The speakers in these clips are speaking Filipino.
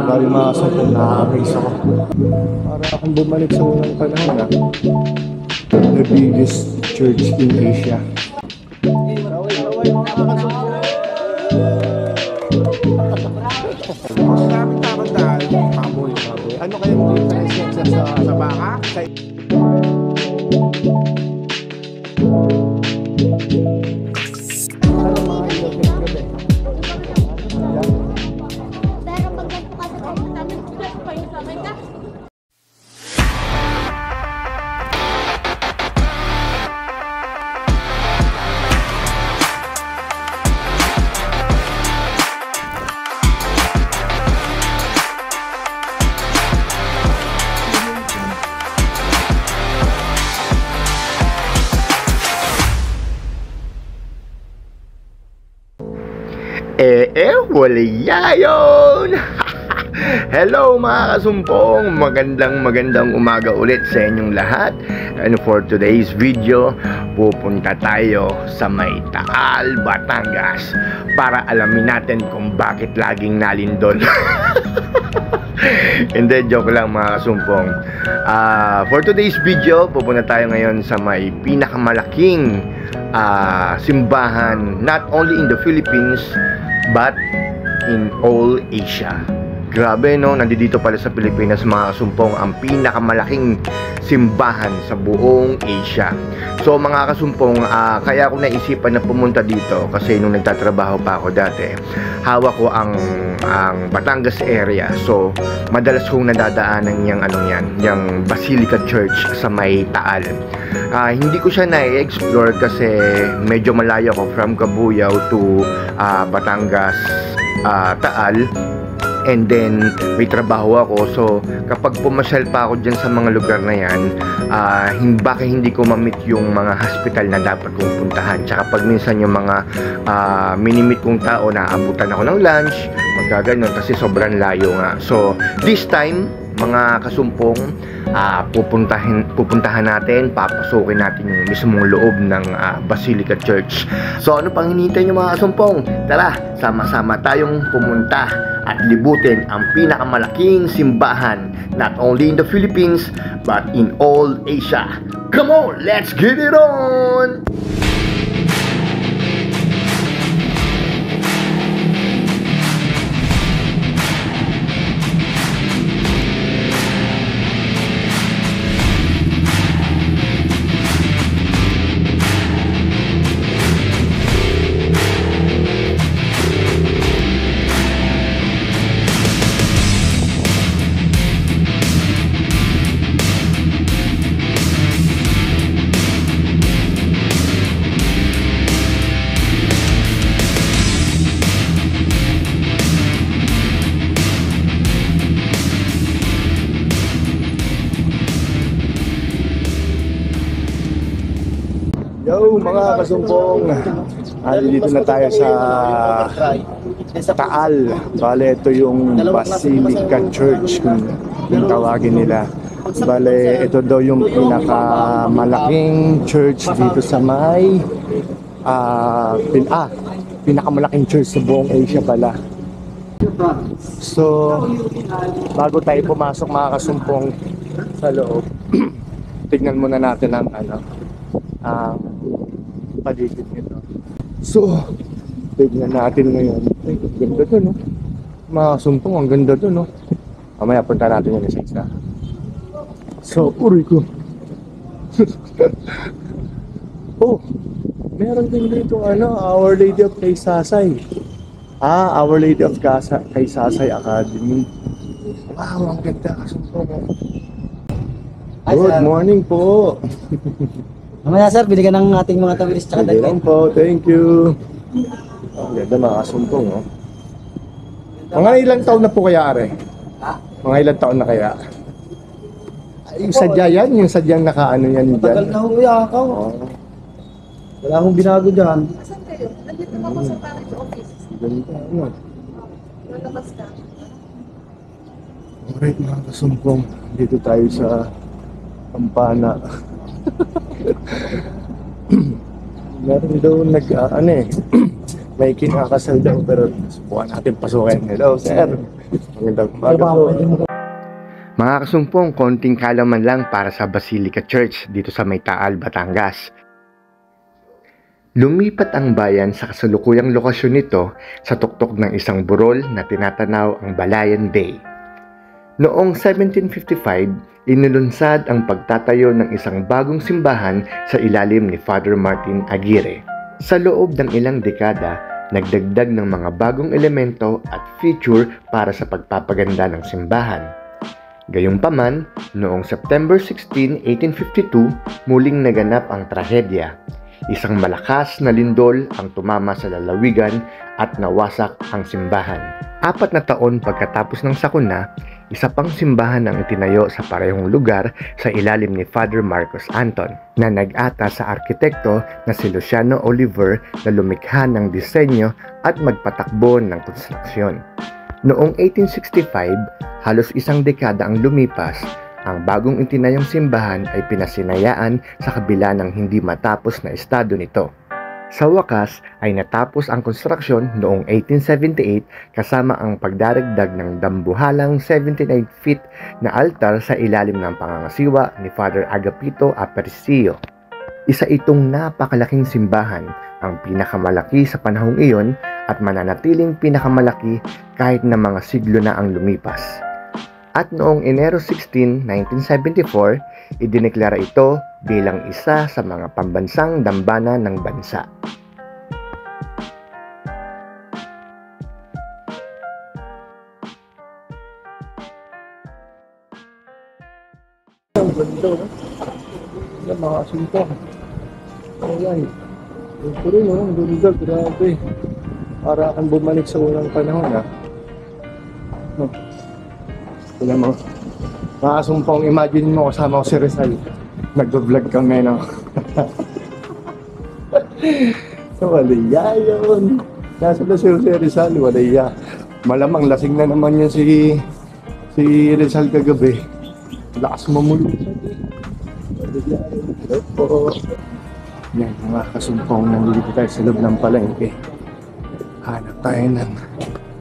Bali mga kasumpong, nakaka-amaze ako. Para akong bumalik sa unang panahon na the biggest church in Asia. Maraming tamandaan. Baboy. Ano kayang difference sa baka? ano mga ilogin gabi? Pero pag nagpapasok ako sa amin, pa yung sa amin ka. Wala yayon! Hello mga kasumpong! Magandang umaga ulit sa inyong lahat. And for today's video, pupunta tayo sa may Taal, Batangas para alamin natin kung bakit laging nalindol. Hindi, joke lang mga kasumpong. For today's video, pupunta tayo ngayon sa may pinakamalaking simbahan, not only in the Philippines but in all Asia. Grabe no, nandito pala sa Pilipinas mga kasumpong ang pinakamalaking simbahan sa buong Asia. So mga kasumpong, kaya ako naisipan na pumunta dito kasi nung nagtatrabaho pa ako dati, hawak ko ang Batangas area. So madalas kong nadadaanan yung Basilica Church sa may Taal. Hindi ko siya na-explore kasi medyo malayo ako from Cabuyao to Batangas, Taal. And then may trabaho ako, so kapag pumasyal pa ako dyan sa mga lugar na yan, baka hindi ko ma-meet yung mga hospital na dapat kong puntahan. Tsaka pag minsan yung mga minimit kong tao, naabutan ako ng lunch, magkaganon kasi sobrang layo nga. So this time mga kasumpong, pupuntahan natin, papasukin natin yung mismong loob ng Basilica Church. So ano pang hinihintay nyo mga kasumpong? Tara, sama-sama tayong pumunta at libutin ang pinakamalaking simbahan, not only in the Philippines but in all Asia. Come on, let's get it on! Yo mga kasumpong, dito na tayo sa Taal. Bale, ito yung Basilica Church kung tawagin nila. Bale, ito daw yung pinakamalaking church dito sa may pinakamalaking church sa buong Asia pala. So, bago tayo pumasok mga kasumpong sa loob, tignan muna natin ang paligid nito. So, tignan natin ngayon. Ay, ganda to, no? Mga kasumpong, ang ganda to, no? Mamaya punta natin yung isa-isa. So, uri ko. Oh, meron din dito, Our Lady of Kaysasay. Our Lady of Kaysasay Academy. Wow, ang ganda, kasumpong. Good morning po. Mamaya sir, bili ka ng ating mga tawilis tsaka Hindi lang po, thank you. Ang ganda mga kasumpong, no? Mga ilang taon na po kaya, Are? Mga ilang taon na kaya? Yung sadya yan, yung sadyang nakaano yan dyan. Tagal na huya ako. Wala akong binago dyan. Saan kayo? Nandito ako sa parish office. Ganda, ano? Nalabas ka. Alright mga kasumpong, dito tayo sa Campana. Meron daw may kinakasal daw pero subukan natin pasukin. Hello sir, Magandang umaga po. Mga kasumpong, konting kalaman lang para sa Basilica Church dito sa May Taal, Batangas. Lumipat ang bayan sa kasalukuyang lokasyon nito sa tuktok ng isang burol na tinatanaw ang Balayan Bay. Noong 1755, inilunsad ang pagtatayo ng isang bagong simbahan sa ilalim ni Father Martin Aguirre. Sa loob ng ilang dekada, nagdagdag ng mga bagong elemento at feature para sa pagpapaganda ng simbahan. Gayunpaman, noong September 16, 1852, muling naganap ang trahedya. Isang malakas na lindol ang tumama sa lalawigan at nawasak ang simbahan. 4 na taon pagkatapos ng sakuna, isa pang simbahan ang itinayo sa parehong lugar sa ilalim ni Father Marcos Anton na nag-ata sa arkitekto na si Luciano Oliver na lumikha ng disenyo at magpatakbo ng konstruksyon. Noong 1865, halos isang dekada ang lumipas, ang bagong itinayong simbahan ay pinasinayaan sa kabila ng hindi matapos na estado nito. Sa wakas ay natapos ang konstruksyon noong 1878 kasama ang pagdaragdag ng dambuhalang 79 feet na altar sa ilalim ng pangangasiwa ni Father Agapito Aparicio. Isa itong napakalaking simbahan, ang pinakamalaki sa panahong iyon at mananatiling pinakamalaki kahit na mga siglo na ang lumipas. At noong Enero 16, 1974, idineklara ito bilang isa sa mga pambansang dambana ng bansa. Ang ganda, no? Yan, mga asumpong. Ayan. Ito rin, no? Ang ganda, grabe. Para kang bumalik sa unang panahon, ha? No. Tignan mo. Mga asumpong, imagine mo kasama ko si Rizal. Nag-vlog kami, no? So, walaya yun. Nasa na si Rizal, walaya. Malamang lasing na naman yun si Rizal kagabi. Lakas mamulot siya, Opo. Yan, mga kasumpong, nandito tayo sa loob ng palengke. Hanap tayo ng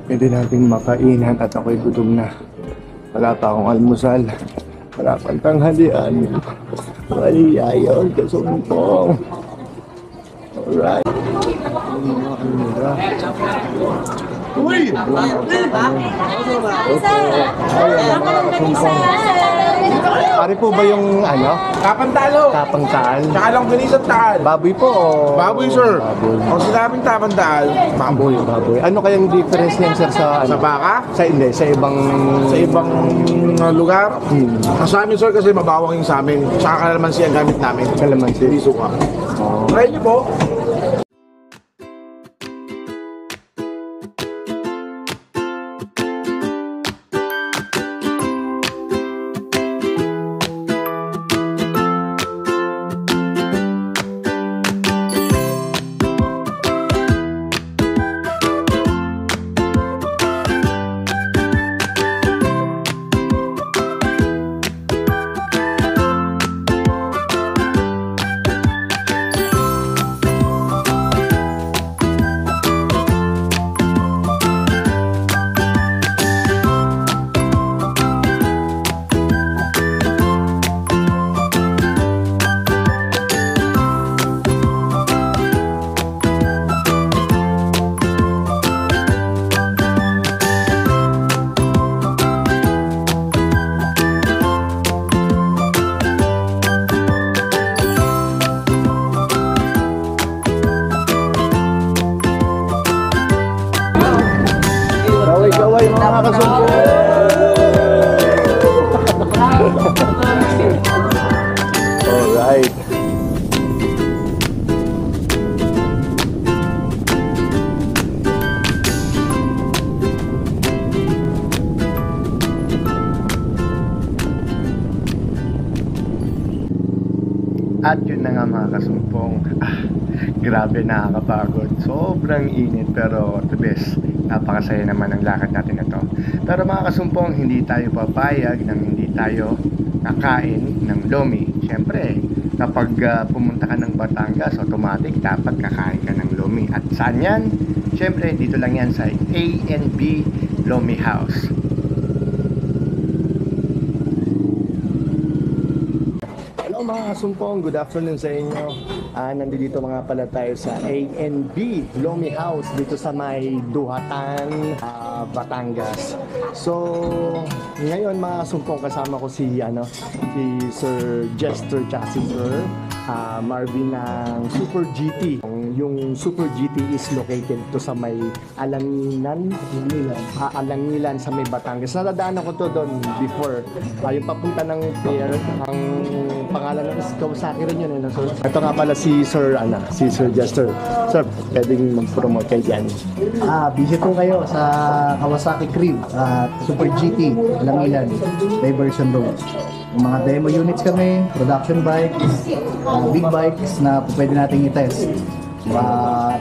pwede natin makainan at ako'y gutom na. Wala pa akong almusal. Wala pang tanghalian. Walaya yun, kasumpong. Alright. Mga almura. Uy! Pare po ba yung ano? Tapang-talo. Tapang-taal? Tsaka lang bilis at taal. Baboy po o? Baboy, sir. Baboy. Kung sinabing tapang-taal, baboy. Baboy. Ano kayang difference niyan sir sa Sa ano? baka, Hindi, sa ibang... sa ibang lugar. Hmm. Ang sa amin, sir, kasi mabawang yung sa amin. Tsaka kalamansi ang gamit namin. Kalamansi. Hindi suka. Oh. Try niyo po. Gaway mga kasumpong. Alright. At yun na nga mga kasumpong. Grabe, nakakapagod. Sobrang init pero the best. Napakasaya naman ang lakad natin na to. Pero mga kasumpong, hindi tayo papayag nang hindi tayo kakain ng lomi. Siyempre, kapag pumunta ka ng Batangas, automatic dapat kakain ka ng lomi. At saan yan? Siyempre, dito lang yan sa A&B Lomi House. mga kasumpong, good afternoon sa inyo. Nandito mga pala tayo sa A&B Lomi House dito sa may Duhatan, Batangas. So, ngayon mga kasumpong kasama ko si Sir Jester tsaka si Sir Marvin ng Super GT. Yung Super GT is located to sa may Alangilan sa may Batangas. Nadadaanan ko to doon before. Yung papunta ng pier, ang pangalan ng Kawasaki rin yun. So, ito nga pala si Sir Jester. Sir, pwedeng mag-promote kayo dyan. Visit po kayo sa Kawasaki Crib at Super GT, Langilan, Diversion Road. Yung mga demo units kami, production bikes, big bikes na pwede nating i-test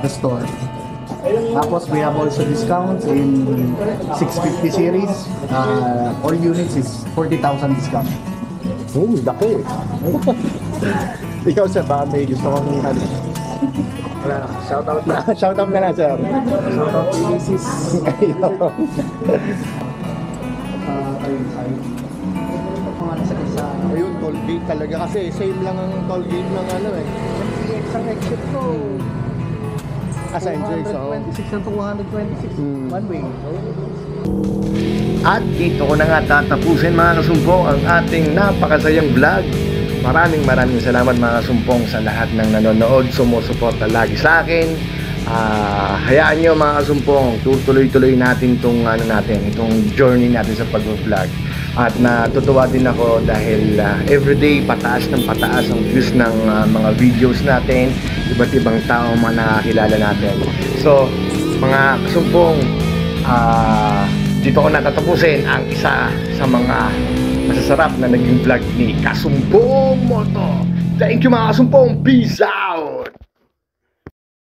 the store. Tapos we have also discounts in 650 series. All units is 40,000 discount. Laki. Ikaw sir, baka may gusto kong Shoutout na. shoutout ka na sir. Shoutout to Isis. Ayun, toll gate talaga kasi same lang ang toll gate ng Ang exit ko. Sa entrance, 226 and 226. One way. At dito ko na nga tatapusin mga kasumpong ang ating napakasayang vlog. Maraming salamat mga kasumpong sa lahat ng nanonood, sumusuporta lagi sa akin. Hayaan nyo mga kasumpong, tutuloy-tuloy natin itong journey natin sa pag-vlog. At natutuwa din ako dahil everyday pataas ng pataas ang views ng mga videos natin, iba't ibang tao mga nakakilala natin. So, mga kasumpong, dito ko natatapusin ang isa sa mga masasarap na naging vlog ni Kasumpong Moto. Thank you mga kasumpong, peace out!